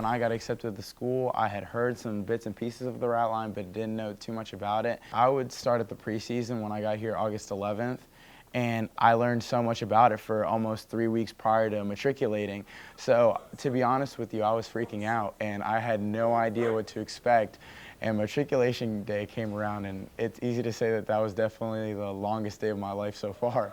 when I got accepted to school, I had heard some bits and pieces of the Ratline, but didn't know too much about it. I would start at the preseason when I got here August 11th, and I learned so much about it for almost 3 weeks prior to matriculating. So to be honest with you, I was freaking out, and I had no idea what to expect. And matriculation day came around, and it's easy to say that that was definitely the longest day of my life so far.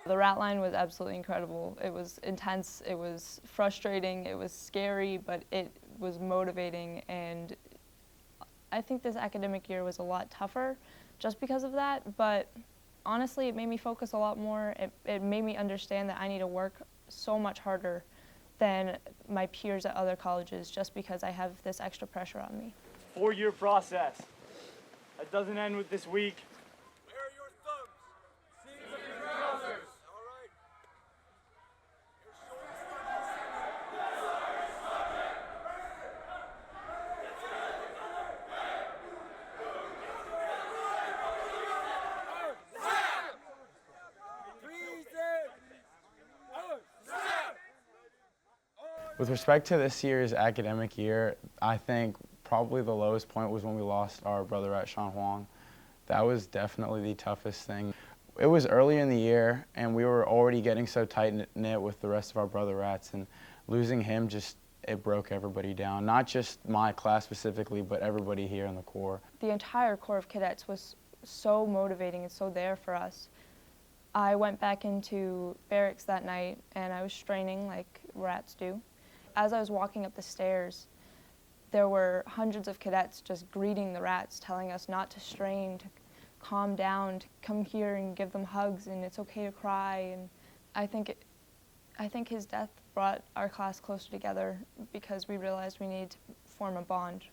The Ratline was absolutely incredible. It was intense, it was frustrating, it was scary, but it was motivating, and I think this academic year was a lot tougher just because of that, but honestly it made me focus a lot more. It made me understand that I need to work so much harder than my peers at other colleges just because I have this extra pressure on me. 4-year process. That doesn't end with this week. Where are your thumbs? Seams of your trousers. All right. With respect to this year's academic year, I think probably the lowest point was when we lost our brother at Sean Huang. That was definitely the toughest thing. It was early in the year, and we were already getting so tight-knit with the rest of our brother rats, and losing him it broke everybody down. Not just my class specifically, but everybody here in the Corps. The entire Corps of Cadets was so motivating and so there for us. I went back into barracks that night, and I was straining like rats do. As I was walking up the stairs, there were hundreds of cadets just greeting the rats, telling us not to strain, to calm down, to come here and give them hugs, and it's okay to cry. And I think his death brought our class closer together because we realized we needed to form a bond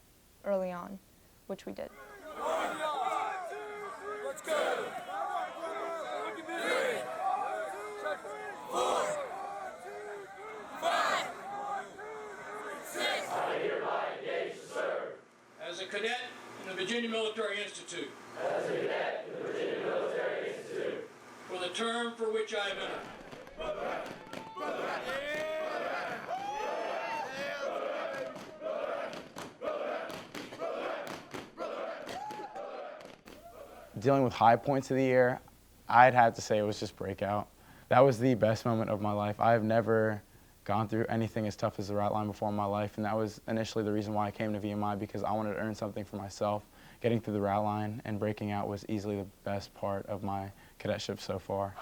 early on, which we did. Let's go. As a cadet in the Virginia Military Institute. As a cadet in the Virginia Military Institute. For the term for which I have entered. Dealing with high points of the year, I'd have to say it was just Breakout. That was the best moment of my life. I've never gone through anything as tough as the Ratline before in my life, and that was initially the reason why I came to VMI, because I wanted to earn something for myself. Getting through the Ratline and breaking out was easily the best part of my cadetship so far.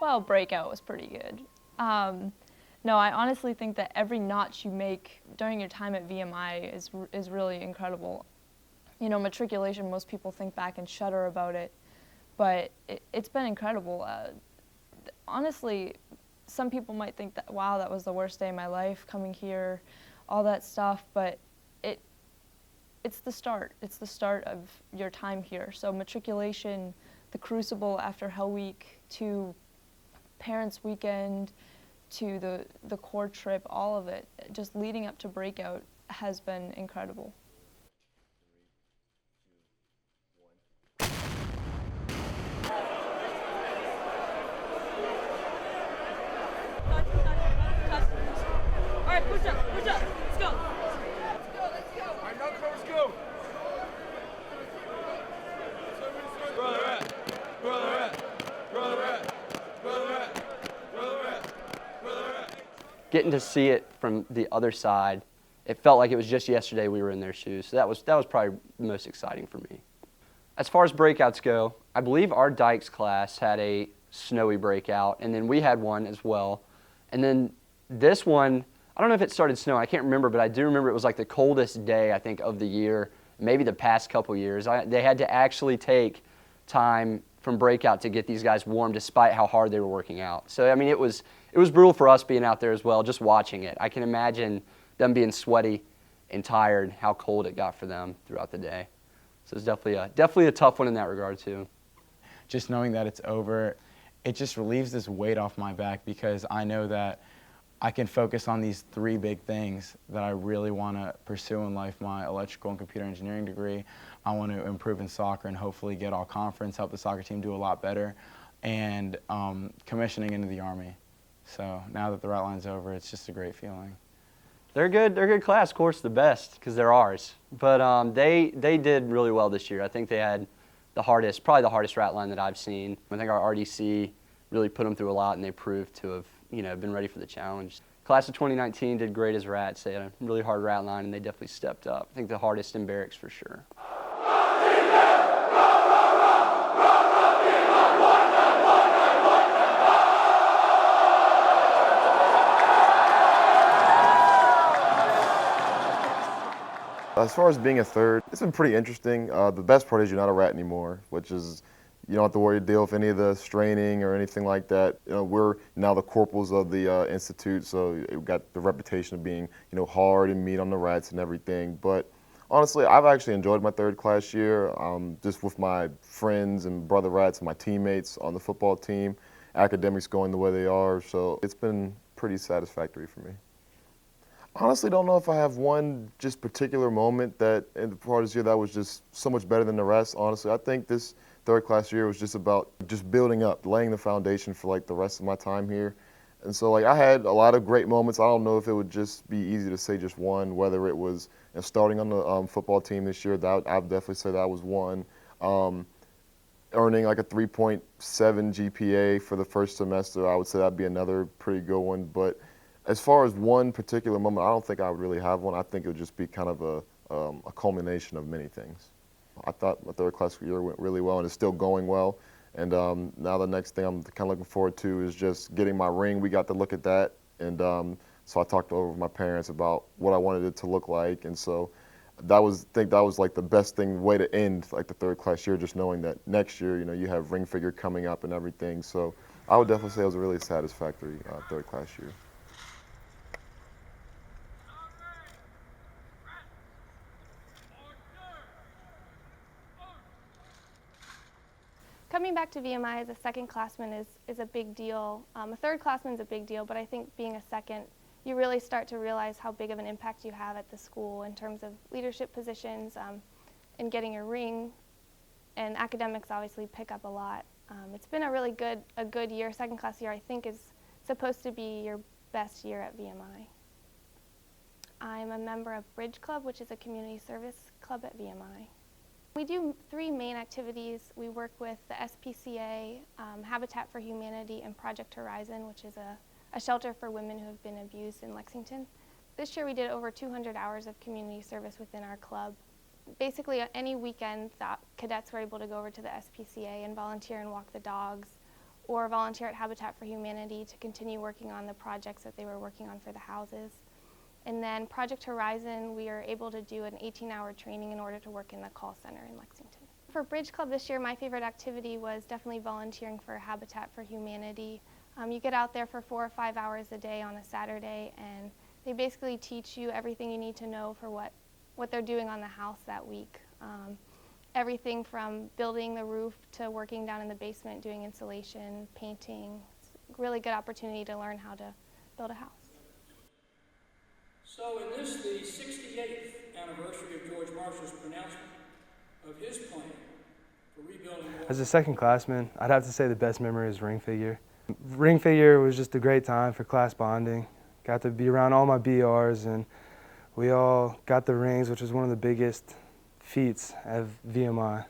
Well, Breakout was pretty good. No, I honestly think that every notch you make during your time at VMI is really incredible. You know, matriculation, most people think back and shudder about it, but it's been incredible. Honestly, some people might think that, wow, that was the worst day of my life, coming here, all that stuff, but it's the start. It's the start of your time here. So matriculation, the crucible after Hell Week, to Parents' Weekend, to the Corps trip, all of it, just leading up to Breakout has been incredible. Push up, let's go. All right, now let's go. Brother rat, brother rat, brother rat, brother rat, brother rat, brother rat. Getting to see it from the other side, it felt like it was just yesterday we were in their shoes. So that was probably the most exciting for me. As far as breakouts go, I believe our Dykes class had a snowy breakout, and then we had one as well. And then this one, I don't know if it started snowing, I can't remember, but I do remember it was like the coldest day, I think, of the year, maybe the past couple years. They had to actually take time from breakout to get these guys warm despite how hard they were working out. So, I mean, it was brutal for us being out there as well, just watching it. I can imagine them being sweaty and tired, how cold it got for them throughout the day. So it's definitely a tough one in that regard, too. Just knowing that it's over, it just relieves this weight off my back because I know that I can focus on these 3 big things that I really want to pursue in life: my electrical and computer engineering degree. I want to improve in soccer and hopefully get all conference, help the soccer team do a lot better, and commissioning into the Army. So now that the Ratline's over, it's just a great feeling. They're a good class, of course, the best, because they're ours. But they did really well this year. I think they had probably the hardest Ratline that I've seen. I think our RDC really put them through a lot, and they proved to have, been ready for the challenge. Class of 2019 did great as Rats. They had a really hard Ratline, and they definitely stepped up. I think the hardest in barracks for sure. As far as being a third, it's been pretty interesting. The best part is you're not a rat anymore, which is you don't have to deal with any of the straining or anything like that. We're now the corporals of the institute, so we've got the reputation of being hard and meat on the rats and everything. But honestly, I've actually enjoyed my third class year, just with my friends and brother rats and my teammates on the football team. Academics going the way they are, so it's been pretty satisfactory for me. Honestly, don't know if I have one just particular moment that in the part of this year that was just so much better than the rest. Honestly, I think this third class year was just about just building up, laying the foundation for like the rest of my time here. And so I had a lot of great moments. I don't know if it would just be easy to say just one, whether it was starting on the football team this year. That I'd definitely say that was one. Earning like a 3.7 GPA for the first semester, I would say that'd be another pretty good one. But as far as one particular moment, I don't think I would really have one. I think it would just be kind of a culmination of many things. I thought my third class year went really well and it's still going well. And now the next thing I'm kind of looking forward to is just getting my ring. We got to look at that. And so I talked over with my parents about what I wanted it to look like. And so I think that was like the best way to end like the third class year, just knowing that next year, you have ring figure coming up and everything. So I would definitely say it was a really satisfactory third class year. Coming back to VMI as a second classman is a big deal. A third classman is a big deal, but I think being a second, you really start to realize how big of an impact you have at the school in terms of leadership positions and getting a ring, and academics obviously pick up a lot. It's been a good year. Second class year I think is supposed to be your best year at VMI. I'm a member of Bridge Club, which is a community service club at VMI. We do 3 main activities. We work with the SPCA, Habitat for Humanity, and Project Horizon, which is a shelter for women who have been abused in Lexington. This year we did over 200 hours of community service within our club. Basically, any weekend, cadets were able to go over to the SPCA and volunteer and walk the dogs, or volunteer at Habitat for Humanity to continue working on the projects that they were working on for the houses. And then Project Horizon, we are able to do an 18-hour training in order to work in the call center in Lexington. For Bridge Club this year, my favorite activity was definitely volunteering for Habitat for Humanity. You get out there for 4 or 5 hours a day on a Saturday, and they basically teach you everything you need to know for what they're doing on the house that week. Everything from building the roof to working down in the basement, doing insulation, painting. It's a really good opportunity to learn how to build a house. So in this, the 68th anniversary of George Marshall's pronouncement of his plan for rebuilding... As a second classman, I'd have to say the best memory is ring figure. Ring figure was just a great time for class bonding. Got to be around all my BRs, and we all got the rings, which was one of the biggest feats of VMI.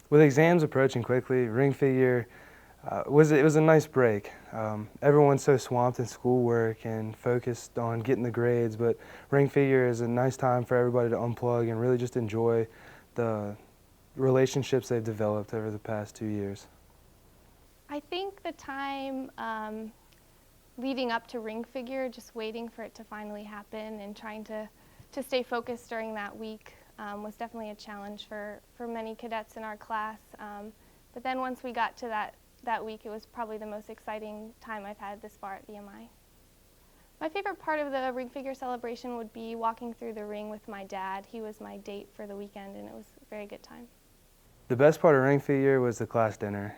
With exams approaching quickly, ring figure it was a nice break. Everyone's so swamped in schoolwork and focused on getting the grades, but ring figure is a nice time for everybody to unplug and really just enjoy the relationships they've developed over the past 2 years. I think the time leading up to ring figure, just waiting for it to finally happen and trying to stay focused during that week was definitely a challenge for many cadets in our class. But then once we got to that week, it was probably the most exciting time I've had this far at VMI. My favorite part of the ring figure celebration would be walking through the ring with my dad. He was my date for the weekend, and it was a very good time. The best part of ring fit year was the class dinner.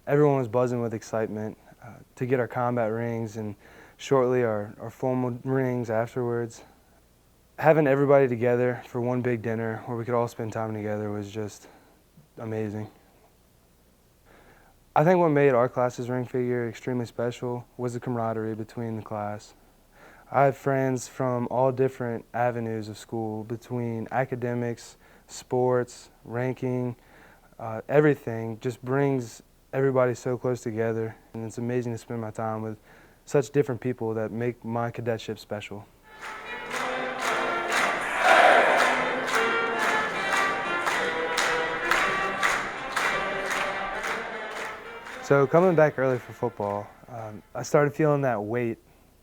Everyone was buzzing with excitement to get our combat rings and shortly our formal rings afterwards. Having everybody together for one big dinner where we could all spend time together was just amazing. I think what made our class's ring fit year extremely special was the camaraderie between the class. I have friends from all different avenues of school, between academics, sports, ranking, everything just brings everybody so close together, and it's amazing to spend my time with such different people that make my cadetship special. So coming back early for football, I started feeling that weight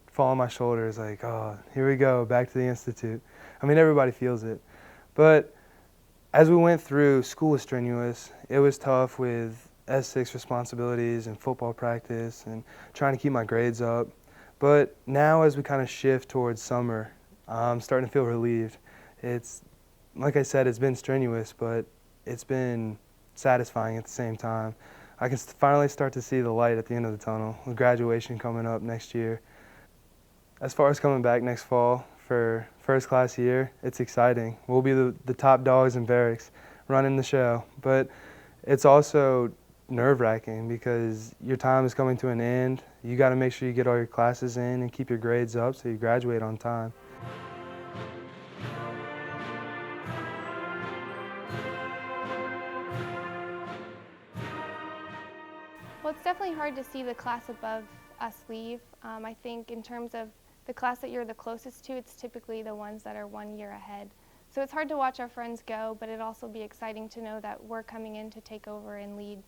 fall on my shoulders, like, oh, here we go, back to the Institute. I mean, everybody feels it. But as we went through, school was strenuous. It was tough with S6 responsibilities and football practice and trying to keep my grades up. But now as we kind of shift towards summer, I'm starting to feel relieved. It's, like I said, it's been strenuous, but it's been satisfying at the same time. I can finally start to see the light at the end of the tunnel with graduation coming up next year. As far as coming back next fall for first class year, it's exciting. We'll be the top dogs in barracks running the show, but it's also nerve-wracking because your time is coming to an end. You got to make sure you get all your classes in and keep your grades up so you graduate on time. Well, it's definitely hard to see the class above us leave. I think in terms of the class that you're the closest to, it's typically the ones that are 1 year ahead. So it's hard to watch our friends go, but it'd also be exciting to know that we're coming in to take over and lead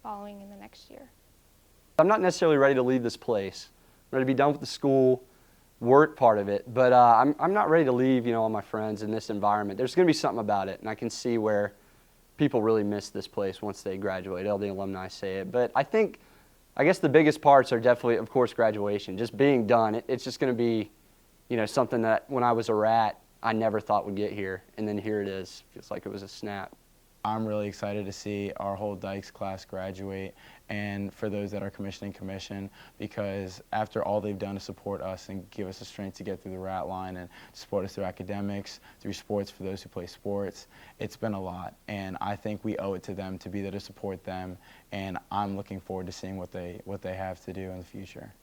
following in the next year. I'm not necessarily ready to leave this place. I'm ready to be done with the school, work part of it, but I'm not ready to leave, all my friends in this environment. There's going to be something about it, and I can see where people really miss this place once they graduate. All the alumni say it, but I guess the biggest parts are definitely, of course, graduation. Just being done. It's just going to be, something that when I was a rat, I never thought would get here, and then here it is. Feels like it was a snap. I'm really excited to see our whole Dykes class graduate, and for those that are commission, because after all they've done to support us and give us the strength to get through the Ratline and support us through academics, through sports for those who play sports, it's been a lot. And I think we owe it to them to be there to support them, and I'm looking forward to seeing what they have to do in the future.